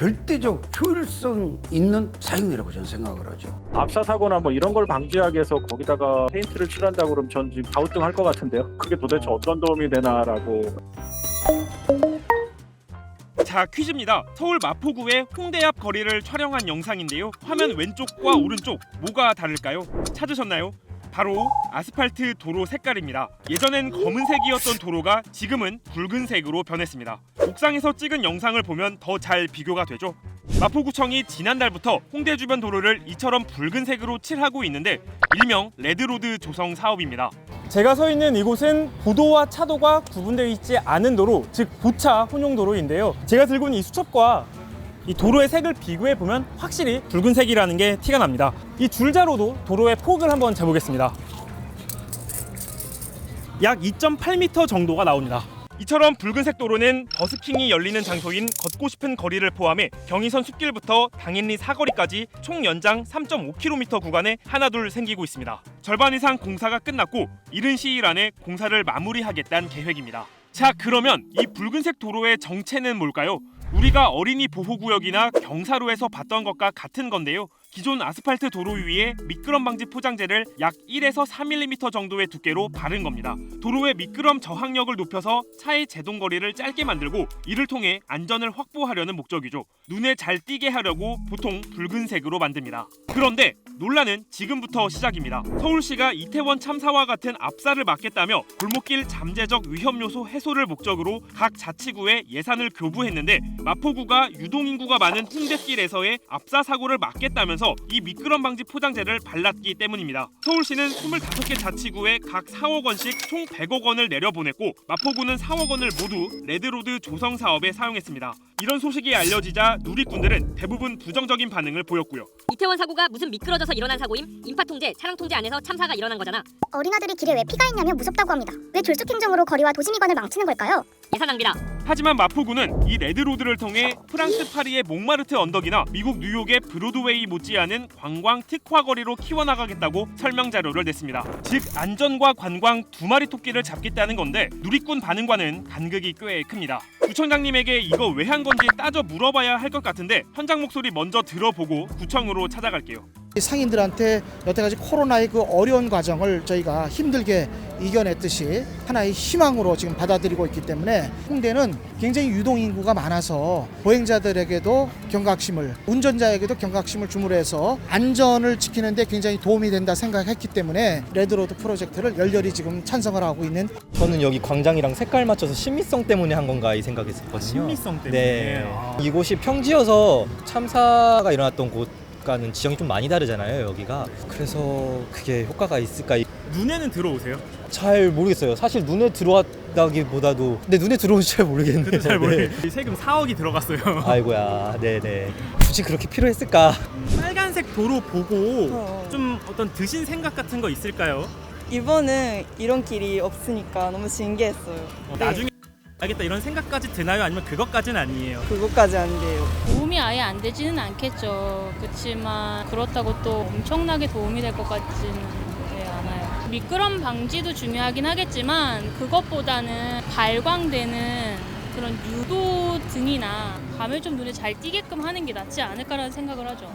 절대적 효율성 있는 사용이라고 저는 생각을 하죠. 압사 사고나 뭐 이런 걸 방지하기 위해서 거기다가 페인트를 칠한다고 그러면 전 지금 가우뚱할 것 같은데요. 그게 도대체 어떤 도움이 되나라고. 자, 퀴즈입니다. 서울 마포구의 홍대 앞 거리를 촬영한 영상인데요. 화면 왼쪽과 오른쪽 뭐가 다를까요? 찾으셨나요? 바로 아스팔트 도로 색깔입니다. 예전엔 검은색이었던 도로가 지금은 붉은색으로 변했습니다. 옥상에서 찍은 영상을 보면 더 잘 비교가 되죠. 마포구청이 지난달부터 홍대 주변 도로를 이처럼 붉은색으로 칠하고 있는데 일명 레드로드 조성 사업입니다. 제가 서 있는 이곳은 보도와 차도가 구분되어 있지 않은 도로, 즉 보차 혼용 도로인데요. 제가 들고 있는 이 수첩과 이 도로의 색을 비교해 보면 확실히 붉은색이라는 게 티가 납니다. 이 줄자로도 도로의 폭을 한번 재보겠습니다. 약 2.8m 정도가 나옵니다. 이처럼 붉은색 도로는 버스킹이 열리는 장소인 걷고 싶은 거리를 포함해 경의선 숲길부터 당인리 사거리까지 총 연장 3.5km 구간에 하나둘 생기고 있습니다. 절반 이상 공사가 끝났고 이른 시일 안에 공사를 마무리하겠다는 계획입니다. 자, 그러면 이 붉은색 도로의 정체는 뭘까요? 우리가 어린이 보호구역이나 경사로에서 봤던 것과 같은 건데요. 기존 아스팔트 도로 위에 미끄럼 방지 포장재를 약 1에서 4mm 정도의 두께로 바른 겁니다. 도로의 미끄럼 저항력을 높여서 차의 제동거리를 짧게 만들고 이를 통해 안전을 확보하려는 목적이죠. 눈에 잘 띄게 하려고 보통 붉은색으로 만듭니다. 그런데 논란은 지금부터 시작입니다. 서울시가 이태원 참사와 같은 압사를 막겠다며 골목길 잠재적 위험 요소 해소를 목적으로 각 자치구에 예산을 교부했는데 마포구가 유동인구가 많은 홍대길에서의 압사 사고를 막겠다면서 이 미끄럼 방지 포장재를 발랐기 때문입니다. 서울시는 25개 자치구에 각 4억 원씩 총 100억 원을 내려보냈고 마포구는 4억 원을 모두 레드로드 조성 사업에 사용했습니다. 이런 소식이 알려지자 누리꾼들은 대부분 부정적인 반응을 보였고요. 이태원 사고가 무슨 미끄러져서 일어난 사고임? 인파 통제, 차량 통제 안에서 참사가 일어난 거잖아. 어린아들이 길에 왜 피가 있냐며 무섭다고 합니다. 왜 졸속 행정으로 거리와 도시미관을 망치는 걸까요? 예산 낭비다. 하지만 마포구는 이 레드로드를 통해 프랑스 파리의 몽마르트 언덕이나 미국 뉴욕의 브로드웨이 못지않은 관광 특화거리로 키워나가겠다고 설명 자료를 냈습니다. 즉 안전과 관광 두 마리 토끼를 잡겠다는 건데 누리꾼 반응과는 간극이 꽤 큽니다. 구청장님에게 이거 왜 한 건지 따져 물어봐야 할 것 같은데 현장 목소리 먼저 들어보고 구청으로 찾아갈게요. 상인들한테 여태까지 코로나의 그 어려운 과정을 저희가 힘들게 이겨냈듯이 하나의 희망으로 지금 받아들이고 있기 때문에 홍대는 굉장히 유동인구가 많아서 보행자들에게도 경각심을, 운전자에게도 경각심을 주므로 해서 안전을 지키는 데 굉장히 도움이 된다 생각했기 때문에 레드로드 프로젝트를 열렬히 지금 찬성을 하고 있는. 저는 여기 광장이랑 색깔 맞춰서 신미성 때문에 한 건가 이 생각했었거든요. 신미성 때문에. 네. 이곳이 평지여서 참사가 일어났던 곳과는 지형이 좀 많이 다르잖아요, 여기가. 그래서 그게 효과가 있을까? 눈에는 들어오세요? 잘 모르겠어요. 사실 눈에 들어왔다기보다도 근데 눈에 들어오는지 잘 모르겠네요. 잘 모르겠어요. 네. 세금 4억이 들어갔어요. 아이고야, 네네. 굳이 그렇게 필요했을까? 빨간색 도로 보고 좀 어떤 드신 생각 같은 거 있을까요? 이번은 이런 길이 없으니까 너무 신기했어요. 네, 나중에 알겠다 이런 생각까지 드나요? 아니면 그것까지는 아니에요? 그것까지 안 돼요. 도움이 아예 안 되지는 않겠죠. 그렇지만 그렇다고 또 엄청나게 도움이 될 것 같지는 않아요. 미끄럼 방지도 중요하긴 하겠지만 그것보다는 발광되는 그런 유도 등이나 밤에 좀 눈에 잘 띄게끔 하는 게 낫지 않을까라는 생각을 하죠.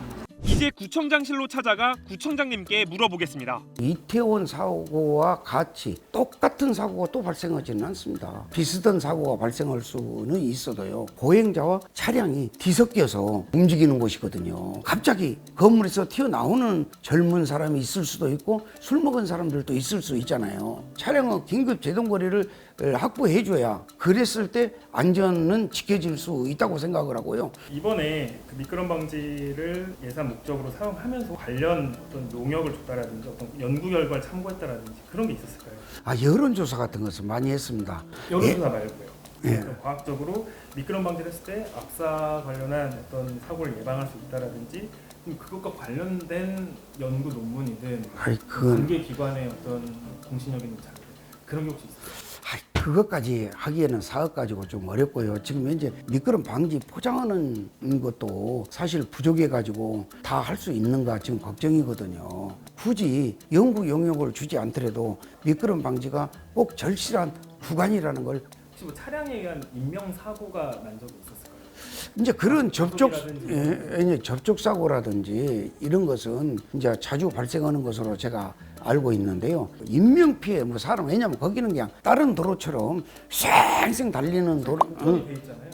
이제 구청장실로 찾아가 구청장님께 물어보겠습니다. 이태원 사고와 같이 똑같은 사고가 또 발생하지는 않습니다. 비슷한 사고가 발생할 수는 있어도요. 보행자와 차량이 뒤섞여서 움직이는 곳이거든요. 갑자기 건물에서 튀어나오는 젊은 사람이 있을 수도 있고 술 먹은 사람들도 있을 수 있잖아요. 차량은 긴급 제동거리를 확보해줘야 그랬을 때 안전은 지켜질 수 있다고 생각을 하고요. 이번에 그 미끄럼 방지를 예산 목적으로 사용하면서 관련 어떤 농역을 줬다라든지 어떤 연구 결과를 참고했다라든지 그런 게 있었을까요? 여론조사 같은 것을 많이 했습니다. 여론조사 말고요. 예. 과학적으로 미끄럼 방지를 했을 때 압사 관련한 어떤 사고를 예방할 수 있다라든지 그것과 관련된 연구 논문이든 관계 기관의 어떤 공신력 있는 자료 그런 게 혹시 있을까요? 그것까지 하기에는 사업 가지고 좀 어렵고요. 지금 현재 미끄럼 방지 포장하는 것도 사실 부족해가지고 다 할 수 있는가 지금 걱정이거든요. 굳이 연구 용역을 주지 않더라도 미끄럼 방지가 꼭 절실한 구간이라는 걸 혹시 뭐 차량에 의한 인명 사고가 난 적이 있었을까요? 이제 그런 접촉 사고라든지 이런 것은 이제 자주 발생하는 것으로 제가 알고 있는데요. 인명 피해 뭐 사람 왜냐면 거기는 그냥 다른 도로처럼 쌩쌩 달리는 도로,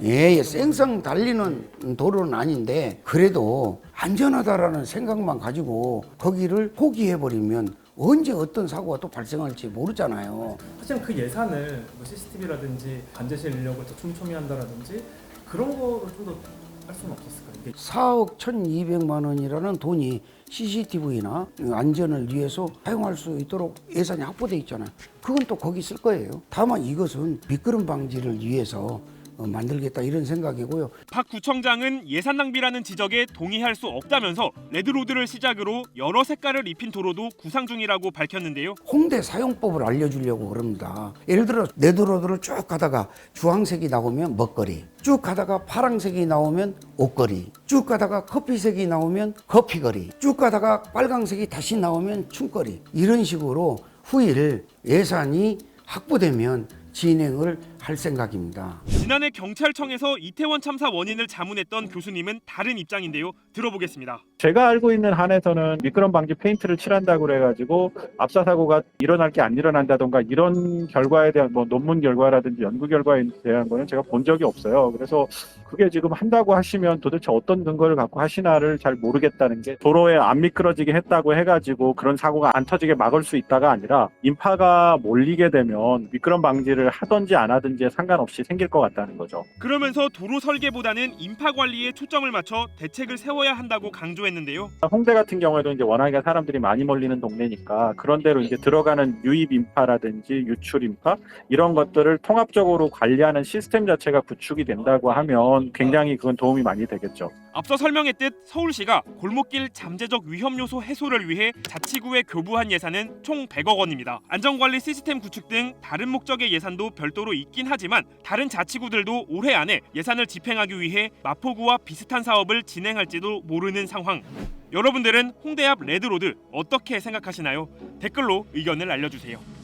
예, 쌩쌩 달리는 도로는 아닌데 그래도 안전하다라는 생각만 가지고 거기를 포기해 버리면 언제 어떤 사고가 또 발생할지 모르잖아요. 하지만 그 예산을 뭐 CCTV라든지 관제실 인력을 더 촘촘히 한다라든지 그런 거를 좀 더 할 수는 없었을까요? 4억 1,200만 원이라는 돈이 CCTV나 안전을 위해서 사용할 수 있도록 예산이 확보돼 있잖아요. 그건 또 거기 쓸 거예요. 다만 이것은 미끄럼 방지를 위해서 만들겠다 이런 생각이고요. 박 구청장은 예산 낭비라는 지적에 동의할 수 없다면서 레드로드를 시작으로 여러 색깔을 입힌 도로도 구상 중이라고 밝혔는데요. 홍대 사용법을 알려주려고 그럽니다. 예를 들어 레드로드를 쭉 가다가 주황색이 나오면 먹거리, 쭉 가다가 파란색이 나오면 옷거리, 쭉 가다가 커피색이 나오면 커피거리, 쭉 가다가 빨강색이 다시 나오면 춤거리, 이런 식으로 후일 예산이 확보되면 진행을 할 생각입니다. 지난해 경찰청에서 이태원 참사 원인을 자문했던 교수님은 다른 입장인데요. 들어보겠습니다. 제가 알고 있는 한에서는 미끄럼 방지 페인트를 칠한다고 그래가지고 압사 사고가 일어날 게 안 일어난다던가 이런 결과에 대한 뭐 논문 결과라든지 연구 결과에 대한 거는 제가 본 적이 없어요. 그래서 그게 지금 한다고 하시면 도대체 어떤 근거를 갖고 하시나를 잘 모르겠다는 게, 도로에 안 미끄러지게 했다고 해가지고 그런 사고가 안 터지게 막을 수 있다가 아니라 인파가 몰리게 되면 미끄럼 방지를 하든지 안 하든지에 상관없이 생길 것 같다는 거죠. 그러면서 도로 설계보다는 인파 관리에 초점을 맞춰 대책을 세워야 한다고 강조했는데요. 홍대 같은 경우에도 이제 워낙에 사람들이 많이 몰리는 동네니까 그런 데로 이제 들어가는 유입 인파라든지 유출 인파 이런 것들을 통합적으로 관리하는 시스템 자체가 구축이 된다고 하면 굉장히 그건 도움이 많이 되겠죠. 앞서 설명했듯 서울시가 골목길 잠재적 위험 요소 해소를 위해 자치구에 교부한 예산은 총 100억 원입니다. 안전관리 시스템 구축 등 다른 목적의 예산도 별도로 있긴 하지만 다른 자치구들도 올해 안에 예산을 집행하기 위해 마포구와 비슷한 사업을 진행할지도 모르는 상황. 여러분들은 홍대 앞 레드로드 어떻게 생각하시나요? 댓글로 의견을 알려주세요.